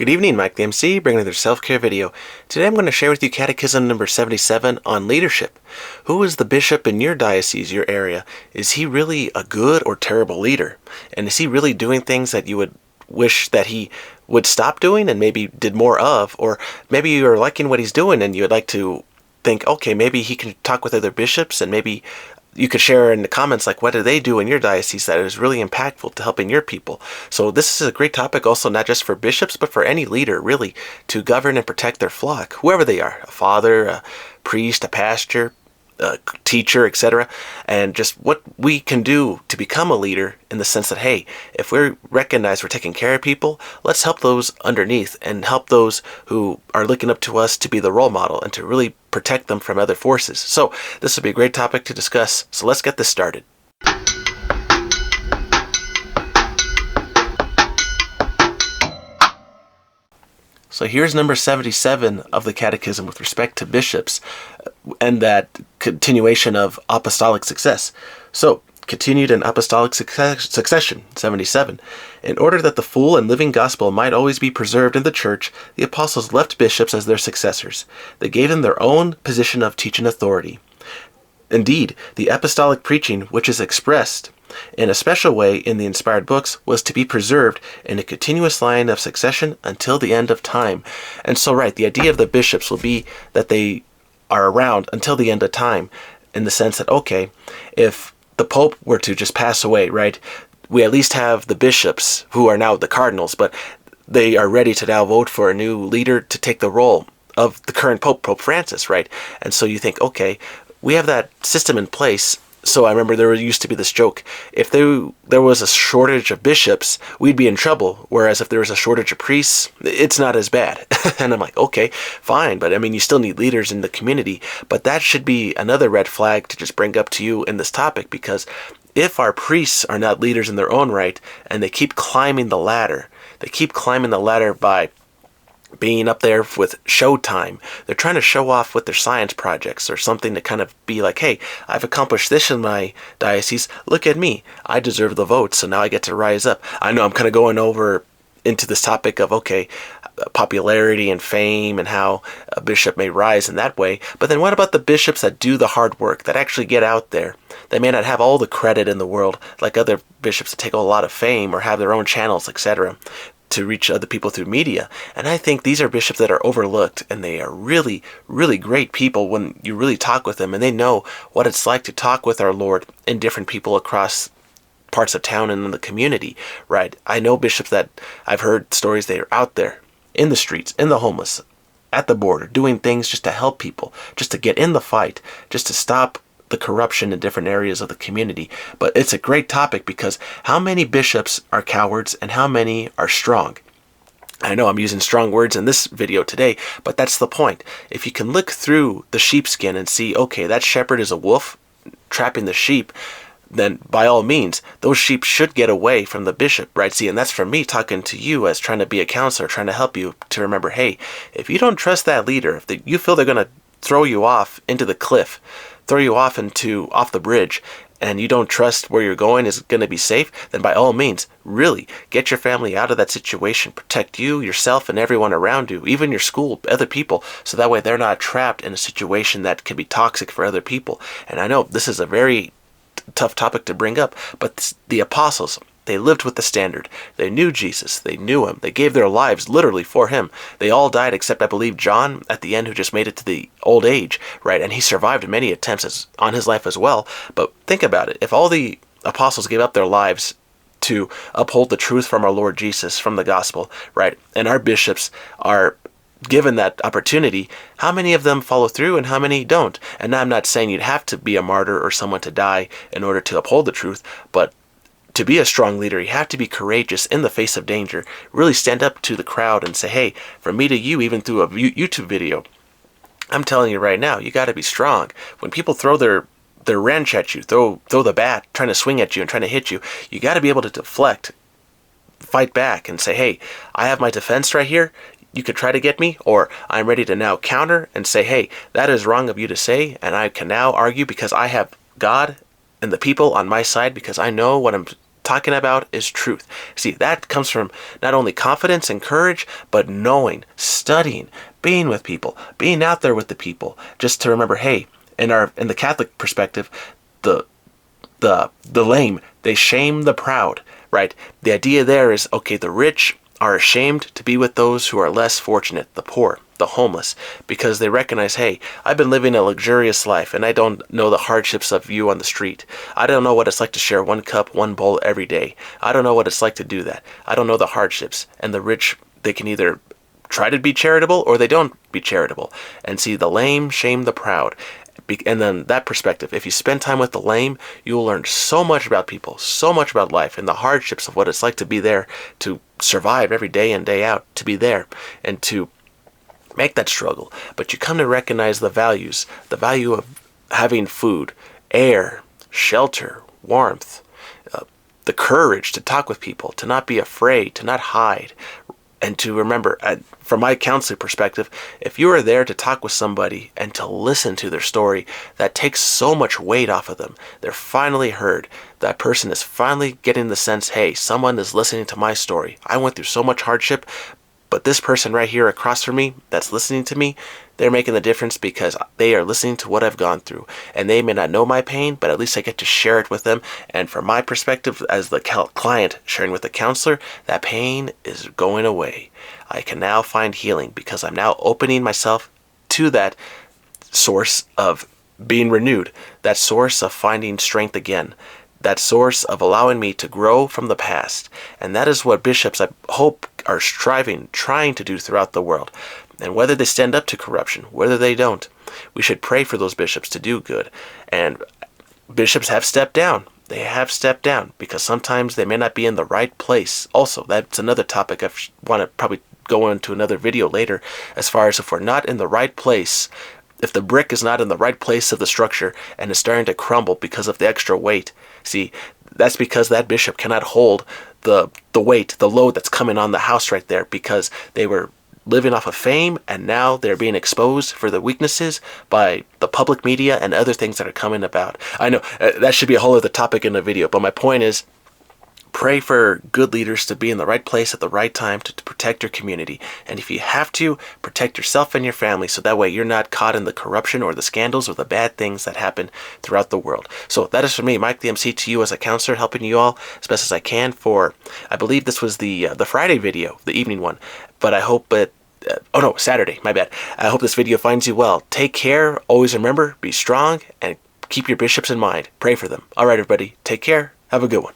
Good evening, Mike the MC, bringing another self-care video. Today I'm going to share with you Catechism number 77 on leadership. Who is the bishop in your diocese, your area? Is he really a good or terrible leader? And is he really doing things that you would wish that he would stop doing and maybe did more of? Or maybe you're liking what he's doing and you would like to think, okay, maybe he can talk with other bishops, and maybe you could share in the comments, like, what do they do in your diocese that is really impactful to helping your people? So this is a great topic also, not just for bishops, but for any leader, really, to govern and protect their flock, whoever they are, a father, a priest, a pastor, a teacher, etc. And just what we can do to become a leader, in the sense that, hey, if we recognize we're taking care of people, let's help those underneath and help those who are looking up to us to be the role model and to really protect them from other forces. So this would be a great topic to discuss. So let's get this started. So here's number 77 of the Catechism with respect to bishops and that continuation of apostolic success. So, continued in apostolic succession, 77. In order that the full and living gospel might always be preserved in the church, the apostles left bishops as their successors. They gave them their own position of teaching authority. Indeed, the apostolic preaching, which is expressed in a special way in the inspired books, was to be preserved in a continuous line of succession until the end of time. And so, right, the idea of the bishops will be that they are around until the end of time, in the sense that, okay, if the Pope were to just pass away, right, we at least have the bishops, who are now the cardinals, but they are ready to now vote for a new leader to take the role of the current Pope, Pope Francis, right? And so you think, okay, we have that system in place. So I remember there used to be this joke: if there was a shortage of bishops, we'd be in trouble. Whereas if there was a shortage of priests, it's not as bad. And I'm like, okay, fine. But I mean, you still need leaders in the community. But that should be another red flag to just bring up to you in this topic, because if our priests are not leaders in their own right, and they keep climbing the ladder by being up there with showtime. They're trying to show off with their science projects or something to kind of be like, hey, I've accomplished this in my diocese. Look at me. I deserve the vote, so now I get to rise up. I know I'm kind of going over into this topic of, okay, popularity and fame and how a bishop may rise in that way. But then what about the bishops that do the hard work, that actually get out there? They may not have all the credit in the world like other bishops that take a lot of fame or have their own channels, etc., to reach other people through media. And I think these are bishops that are overlooked, and they are really, really great people when you really talk with them, and they know what it's like to talk with our Lord and different people across parts of town and in the community, right? I know bishops that I've heard stories, they are out there in the streets, in the homeless, at the border, doing things just to help people, just to get in the fight, just to stop the corruption in different areas of the community. But it's a great topic, because how many bishops are cowards and how many are strong? I know I'm using strong words in this video today, but that's the point. If you can look through the sheepskin and see, okay, that shepherd is a wolf trapping the sheep, then by all means, those sheep should get away from the bishop, right? See, and that's from me talking to you as trying to be a counselor, trying to help you to remember, hey, if you don't trust that leader, if you feel they're going to throw you off into the cliff, throw you off the bridge, and you don't trust where you're going is going to be safe, then by all means, really get your family out of that situation. Protect you, yourself, and everyone around you, even your school, other people, so that way they're not trapped in a situation that could be toxic for other people. And I know this is a very tough topic to bring up, but the apostles, they lived with the standard. They knew Jesus. They knew him. They gave their lives literally for him. They all died except, I believe, John at the end, who just made it to the old age, right? And he survived many attempts on his life as well. But think about it. If all the apostles gave up their lives to uphold the truth from our Lord Jesus, from the gospel, right? And our bishops are given that opportunity, how many of them follow through and how many don't? And I'm not saying you'd have to be a martyr or someone to die in order to uphold the truth, but to be a strong leader, you have to be courageous in the face of danger. Really stand up to the crowd and say, hey, from me to you, even through a YouTube video, I'm telling you right now, you got to be strong. When people throw their wrench at you, throw the bat, trying to swing at you and trying to hit you, you got to be able to deflect, fight back, and say, hey, I have my defense right here. You could try to get me, or I'm ready to now counter and say, hey, that is wrong of you to say, and I can now argue because I have God and the people on my side, because I know what I'm talking about is truth. See, that comes from not only confidence and courage, but knowing, studying, being with people, being out there with the people. Just to remember, hey, in the Catholic perspective, the lame, they shame the proud, right? The idea there is, okay, the rich are ashamed to be with those who are less fortunate, the poor, the homeless, because they recognize, hey, I've been living a luxurious life and I don't know the hardships of you on the street. I don't know what it's like to share one cup, one bowl every day. I don't know what it's like to do that. I don't know the hardships. And the rich, they can either try to be charitable or they don't be charitable. And see, the lame shame the proud. And then that perspective, if you spend time with the lame, you will learn so much about people, so much about life and the hardships of what it's like to be there, to survive every day in, day out, to be there and to make that struggle. But you come to recognize the values, the value of having food, air, shelter, warmth, the courage to talk with people, to not be afraid, to not hide, and to remember, from my counseling perspective, if you are there to talk with somebody and to listen to their story, that takes so much weight off of them. They're finally heard. That person is finally getting the sense, hey, someone is listening to my story. I went through so much hardship, but this person right here across from me that's listening to me, they're making the difference because they are listening to what I've gone through. And they may not know my pain, but at least I get to share it with them. And from my perspective as the client sharing with the counselor, that pain is going away. I can now find healing because I'm now opening myself to that source of being renewed, that source of finding strength again, that source of allowing me to grow from the past. And that is what bishops, I hope, are trying to do throughout the world. And whether they stand up to corruption, whether they don't, we should pray for those bishops to do good. And bishops have stepped down. They have stepped down because sometimes they may not be in the right place. Also, that's another topic I want to probably go into another video later, as far as if we're not in the right place, if the brick is not in the right place of the structure and is starting to crumble because of the extra weight. See, that's because that bishop cannot hold the weight, the load that's coming on the house right there, because they were living off of fame and now they're being exposed for the weaknesses by the public media and other things that are coming about. I know that should be a whole other topic in the video, but my point is, pray for good leaders to be in the right place at the right time to protect your community. And if you have to, protect yourself and your family so that way you're not caught in the corruption or the scandals or the bad things that happen throughout the world. So that is for me, Mike the MC, to you as a counselor, helping you all as best as I can for, I believe this was the Friday video, the evening one. But I hope it, oh no, Saturday, my bad. I hope this video finds you well. Take care, always remember, be strong, and keep your bishops in mind. Pray for them. All right, everybody, take care. Have a good one.